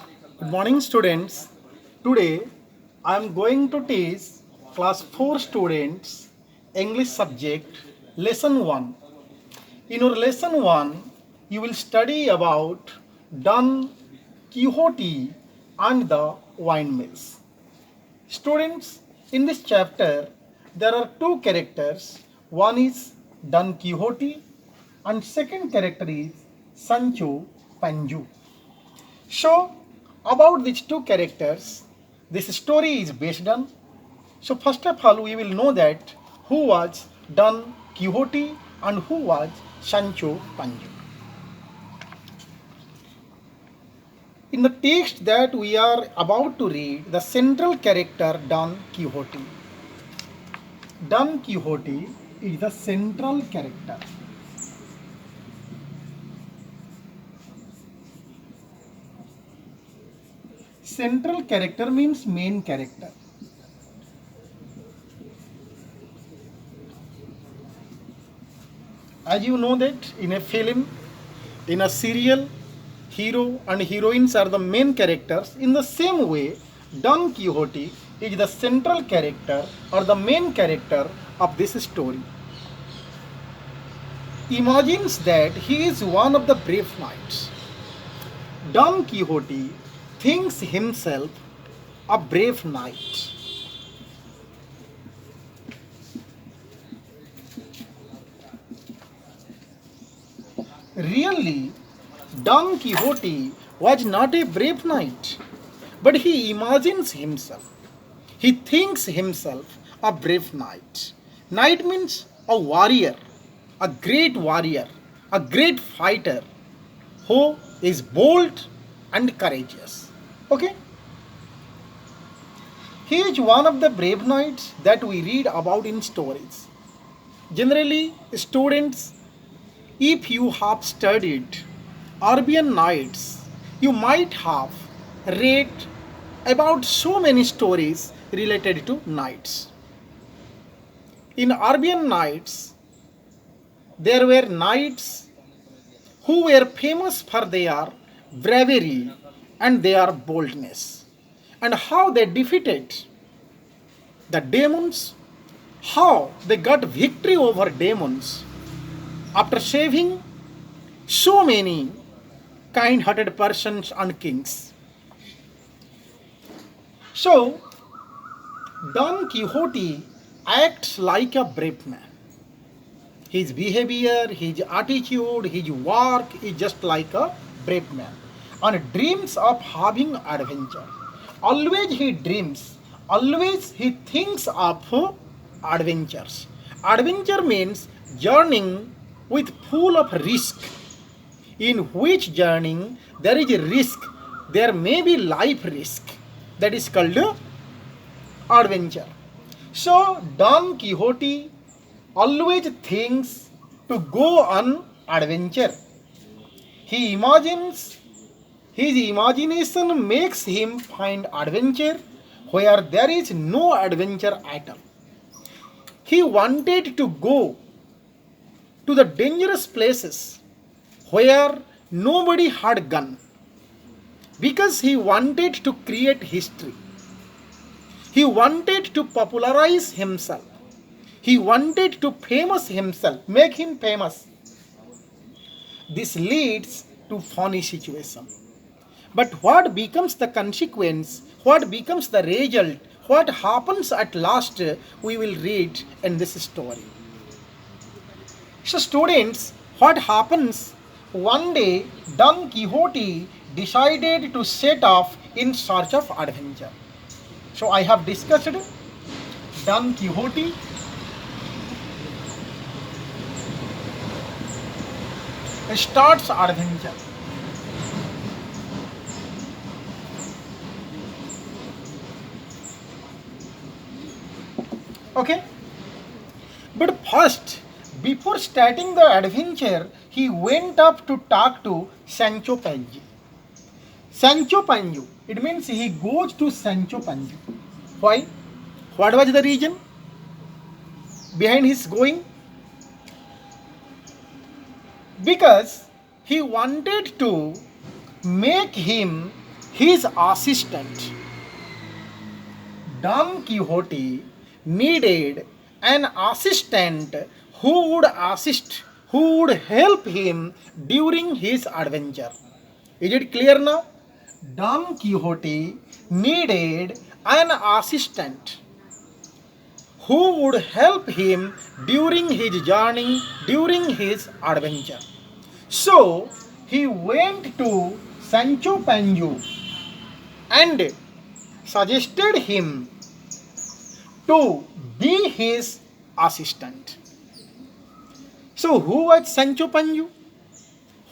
Good morning, students. Today I am going to teach class 4 students English subject lesson 1. In your lesson 1, you will study about Don Quixote and the windmills. Students, in this chapter there are two characters. One is Don Quixote and second character is Sancho Panju. So, about these two characters, this story is based on. So, first of all, we will know that who was Don Quixote and who was Sancho Panju. In the text that we are about to read, the central character Don Quixote. Don Quixote is the central character. Central character means main character. As you know that in a film, in a serial, hero and heroines are the main characters. In the same way, Don Quixote is the central character or the main character of this story. Imagines that he is one of the brave knights. Don Quixote thinks himself a brave knight. Really, Don Quixote was not a brave knight, but he imagines himself. He thinks himself a brave knight. Knight means a warrior, a great fighter who is bold and courageous. Okay? He is one of the brave knights that we read about in stories. Generally, students, if you have studied Arabian Nights, you might have read about so many stories related to knights. In Arabian Nights, there were knights who were famous for their bravery and their boldness, and how they defeated the demons, how they got victory over demons after saving so many kind hearted persons and kings. So, Don Quixote acts like a brave man. His behavior, his attitude, his work is just like a brave man and dreams of having adventure. Always he dreams, always he thinks of adventures. Adventure means journeying with full of risk, in which journeying there is a risk, there may be life risk, that is called adventure. So Don Quixote always thinks to go on adventure. He imagines, his imagination makes him find adventure where there is no adventure at all. He wanted to go to the dangerous places where nobody had gone because he wanted to create history. He wanted to popularize himself. He wanted to famous himself, make him famous. This leads to funny situation. But what becomes the consequence? What becomes the result? What happens at last? We will read in this story. So, students, what happens? One day, Don Quixote decided to set off in search of adventure. So, I have discussed Don Quixote starts adventure. Okay? But first, before starting the adventure, he went up to talk to Sancho Panju. Sancho Panju, it means he goes to Sancho Panju. Why? What was the reason behind his going? Because he wanted to make him his assistant. Don Quixote needed an assistant who would help him during his adventure. Is it clear now? Don Quixote needed an assistant who would help him during his journey, during his adventure. So he went to Sancho Panza and suggested him to be his assistant. So who was Sancho Panza?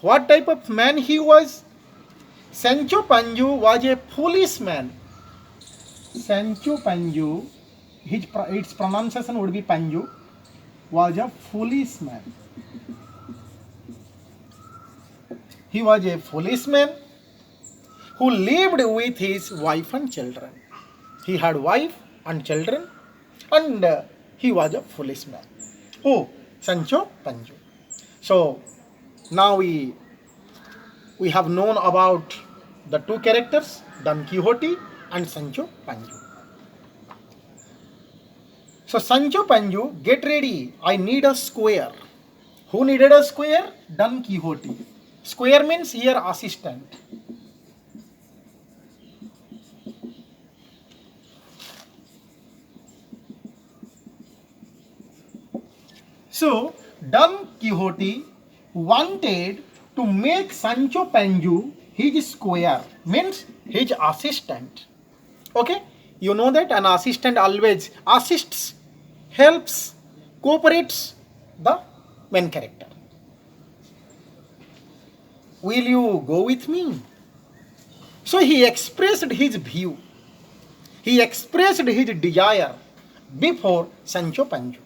What type of man he was? Sancho Panza was a policeman. Sancho Panza, its pronunciation would be Panju, was a policeman. He was a policeman who lived with his wife and children. He had wife and children, and he was a policeman. Who? Sancho Panza. So now we have known about the two characters, Don Quixote and Sancho Panza. So Sancho Panza, get ready. I need a square. Who needed a square? Don Quixote. Square means here assistant. So Don Quixote wanted to make Sancho Panza his square, means his assistant. Okay? You know that an assistant always assists, helps, cooperates the main character. Will you go with me? So he expressed his view. He expressed his desire before Sancho Panza.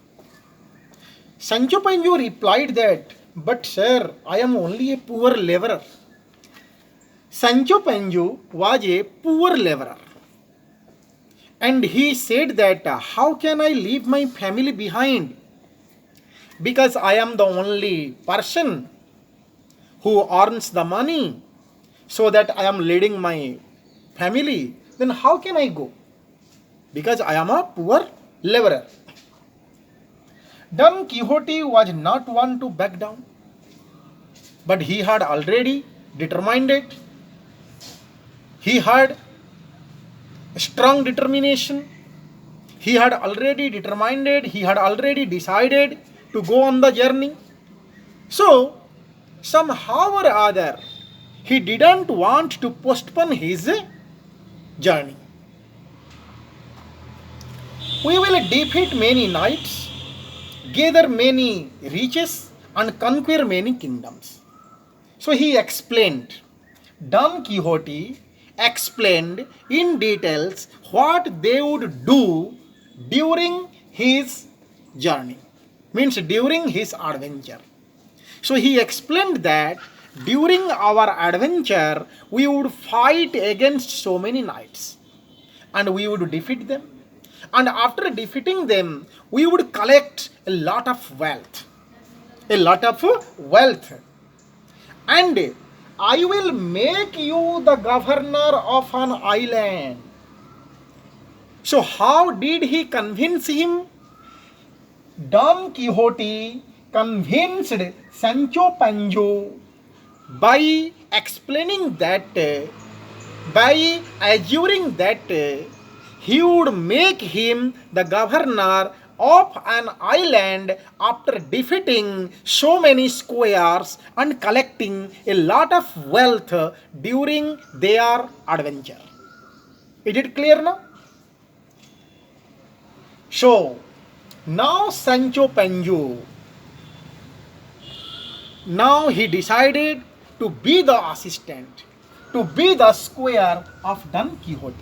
Sancho Panza replied that, but sir, I am only a poor laborer. Sancho Panza was a poor laborer. And he said that, how can I leave my family behind? Because I am the only person who earns the money, so that I am leading my family. Then how can I go? Because I am a poor laborer. Don Quixote was not one to back down, but he had already determined it. He had strong determination. He had already determined it. He had already decided to go on the journey. So, somehow or other, he didn't want to postpone his journey. We will defeat many knights, gather many riches, and conquer many kingdoms. So he explained, Don Quixote explained in details what they would do during his journey, means during his adventure. So he explained that during our adventure we would fight against so many knights and we would defeat them, and after defeating them we would collect a lot of wealth, and I will make you the governor of an island. So how did he convince him? Don Quixote convinced Sancho Panza by explaining that, by assuring that he would make him the governor of an island after defeating so many squares and collecting a lot of wealth during their adventure. Is it clear now? So, now Sancho Panza, now he decided to be the assistant, to be the square of Don Quixote.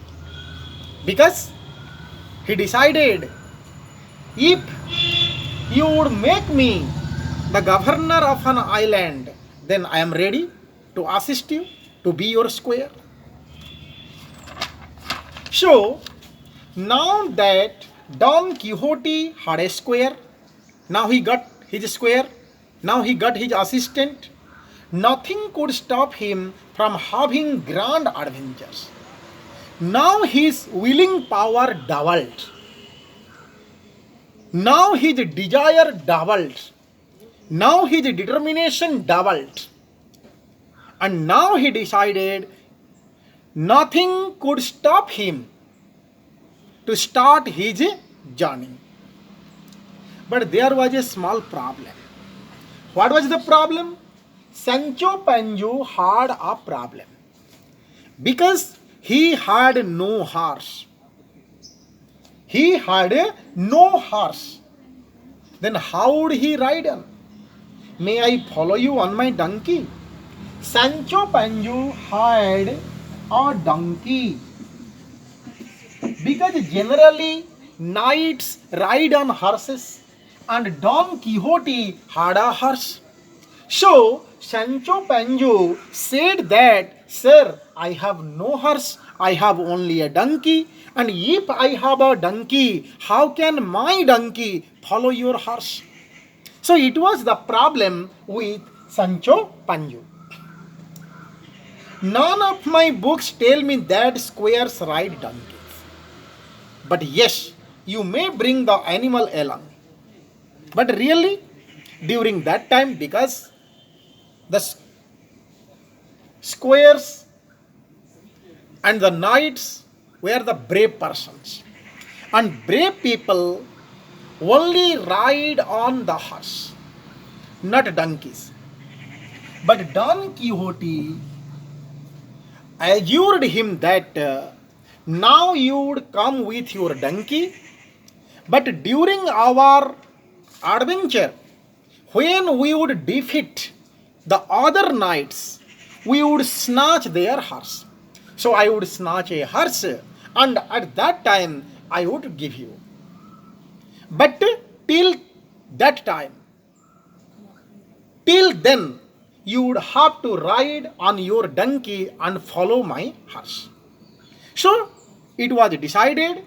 Because he decided, if you would make me the governor of an island, then I am ready to assist you, to be your square. So, now that Don Quixote had a square, now he got his square, now he got his assistant, Nothing could stop him from having grand adventures. Now his willing power doubled. Now his desire doubled. Now his determination doubled. And now he decided nothing could stop him to start his journey. But there was a small problem. What was the problem? Sancho Panza had a problem because he had no horse. He had no horse. Then how would he ride on? May I follow you on my donkey? Sancho Panza had a donkey because generally knights ride on horses and Don Quixote had a horse. So Sancho Panza said that, "Sir, I have no horse, I have only a donkey, and if I have a donkey, how can my donkey follow your horse?" So it was the problem with Sancho Panza. None of my books tell me that squares ride donkeys. But yes, you may bring the animal along. But really, during that time, because the squares and the knights were the brave persons, and brave people only ride on the horse, not donkeys. But Don Quixote assured him that now you would come with your donkey, but during our adventure, when we would defeat the other knights, we would snatch their horse. So I would snatch a horse, and at that time I would give you. But till that time, till then, you would have to ride on your donkey and follow my horse. So it was decided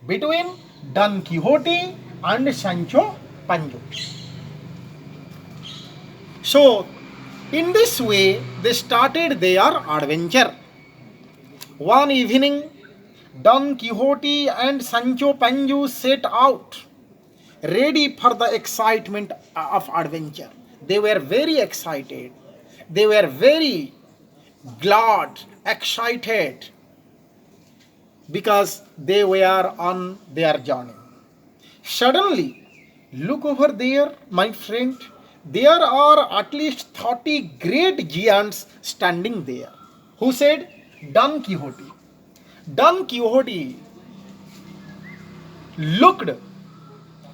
between Don Quixote and Sancho Panza. So in this way they started their adventure. One evening, Don Quixote and Sancho Panza set out, ready for the excitement of adventure. They were very excited. They were very glad, excited, because they were on their journey. Suddenly, look over there, my friend. There are at least 30 great giants standing there. Who said? Don Quixote. Don Quixote looked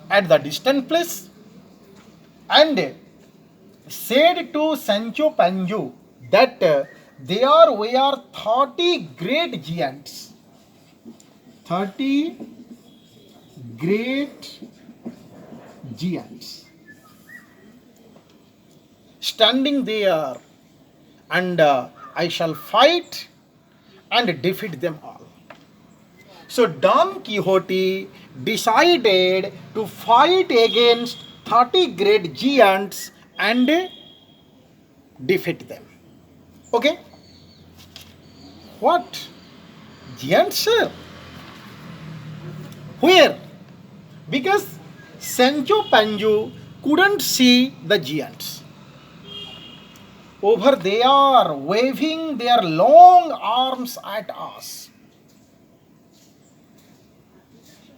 at the distant place and said to Sancho Panza that there were 30 great giants. 30 great giants standing there, and I shall fight and defeat them all. So Don Quixote decided to fight against 30 great giants and defeat them. Okay? What? Giants, sir? Where? Because Sancho Panza couldn't see the giants. Over there, waving their long arms at us.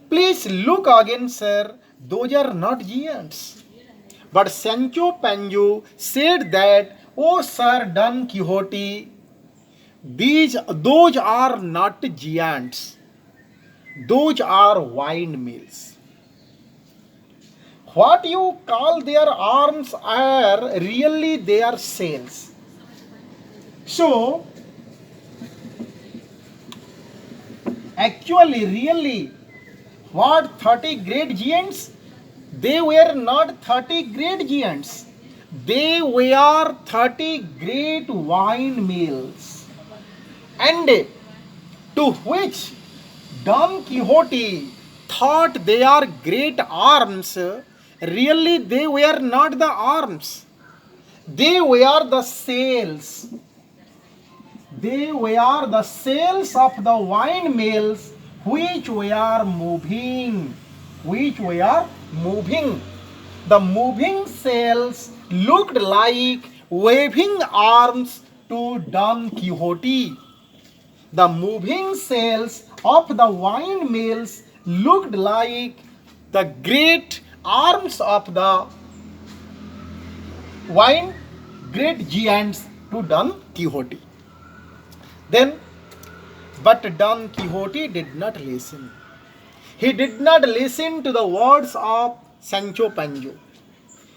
Please look again, sir. Those are not giants. But Sancho Panza said that, "Oh, Sir Don Quixote, those are not giants. Those are windmills. What you call their arms are really their sails." So, actually, really, what 30 great giants? They were not 30 great giants. They were 30 great windmills. And to which Don Quixote thought they are great arms, really they were not the arms. They were the sails. They were the sails of the windmills which were moving. Which were moving. The moving sails looked like waving arms to Don Quixote. The moving sails of the windmills looked like the great arms of the wine great giants to Don Quixote. Then, but Don Quixote did not listen. He did not listen to the words of Sancho Panza.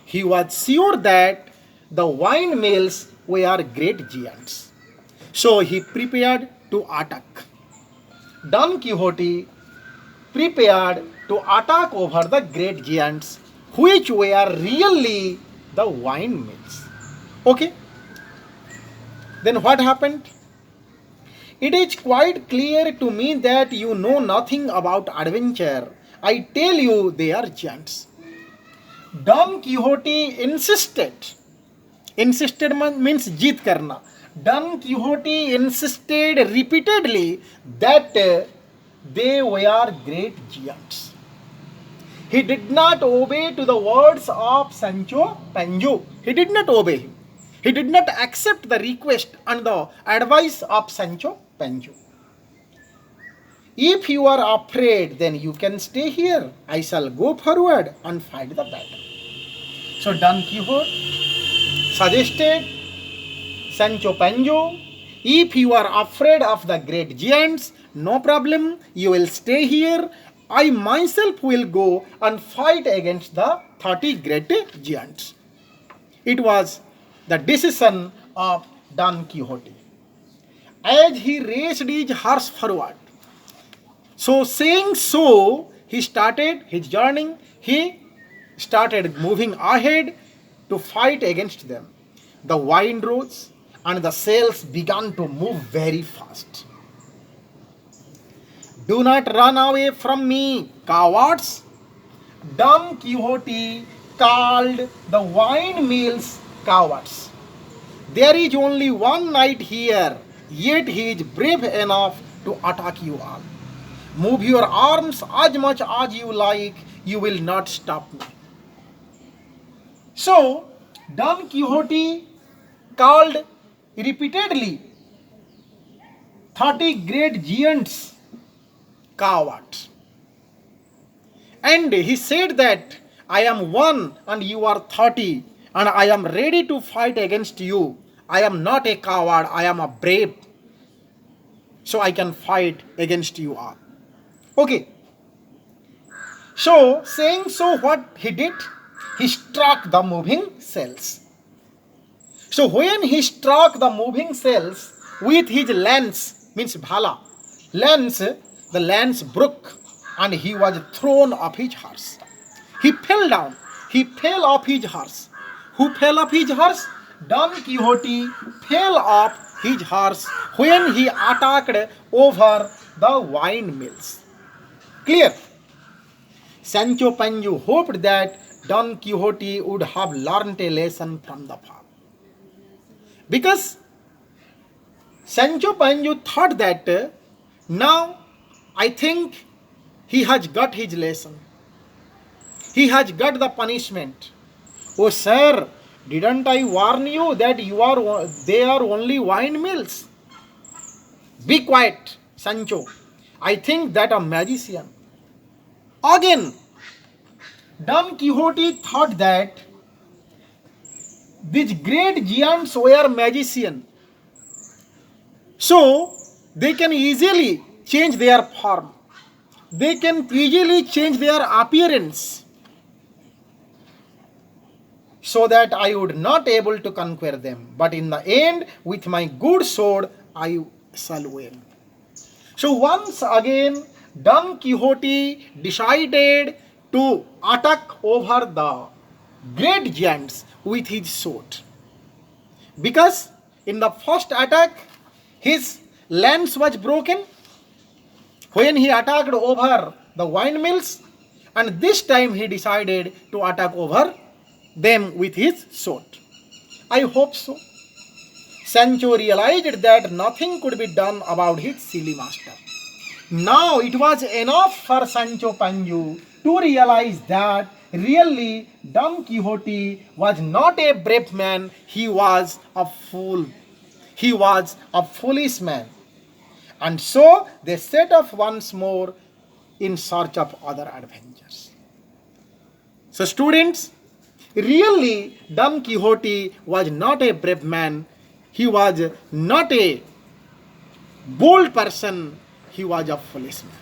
He was sure that the windmills were great giants. So he prepared to attack. Don Quixote prepared to attack over the great giants, which were really the windmills. Okay, then what happened? It is quite clear to me that you know nothing about adventure. I tell you they are giants. Don Quixote insisted means jeet karna. Don Quixote insisted repeatedly that they were great giants. He did not obey to the words of Sancho Panza. He did not obey him. He did not accept the request and the advice of Sancho Panza. If you are afraid, then you can stay here. I shall go forward and fight the battle. So Don Quixote suggested Sancho Panza, if you are afraid of the great giants, no problem, you will stay here. I myself will go and fight against the 30 great giants. It was the decision of Don Quixote. As he raced his horse forward, so saying so, he started his journey. He started moving ahead to fight against them. The wind rose and the sails began to move very fast. Do not run away from me, cowards. Don Quixote called the windmills cowards. There is only one knight here, yet he is brave enough to attack you all. Move your arms as much as you like, you will not stop me. So, Don Quixote called repeatedly 30 great giants cowards. And he said that I am one and you are 30 and I am ready to fight against you. I am not a coward, I am a brave. So I can fight against you all. Okay. So, saying so, what he did? He struck the moving cells. So, when he struck the moving cells with his lance, means bhala, lance, the lance broke and he was thrown off his horse. He fell down. He fell off his horse. Who fell off his horse? Don Quixote fell off his horse when he attacked over the windmills. Clear? Sancho Panza hoped that Don Quixote would have learnt a lesson from the fall. Because Sancho Panza thought that now I think he has got his lesson. He has got the punishment. Oh sir, didn't I warn you that they are only windmills? Be quiet, Sancho. I think that a magician. Again, Don Quixote thought that these great giants were magicians. So, they can easily change their form. They can easily change their appearance. So that I would not able to conquer them. But in the end, with my good sword, I shall win. So once again, Don Quixote decided to attack over the great giants with his sword. Because in the first attack, his lance was broken when he attacked over the windmills, and this time he decided to attack over them with his sword. I hope so. Sancho realized that nothing could be done about his silly master. Now it was enough for Sancho Panza to realize that really Don Quixote was not a brave man, he was a fool. He was a foolish man. And so they set off once more in search of other adventures. So, students, really Don Quixote was not a brave man, he was not a bold person, he was a foolish man.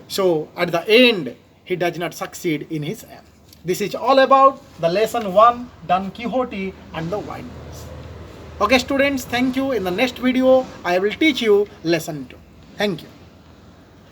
So, at the end, he does not succeed in his aim. This is all about the lesson 1, Don Quixote and the White Horse. Okay, students, thank you. In the next video, I will teach you lesson 2. Thank you.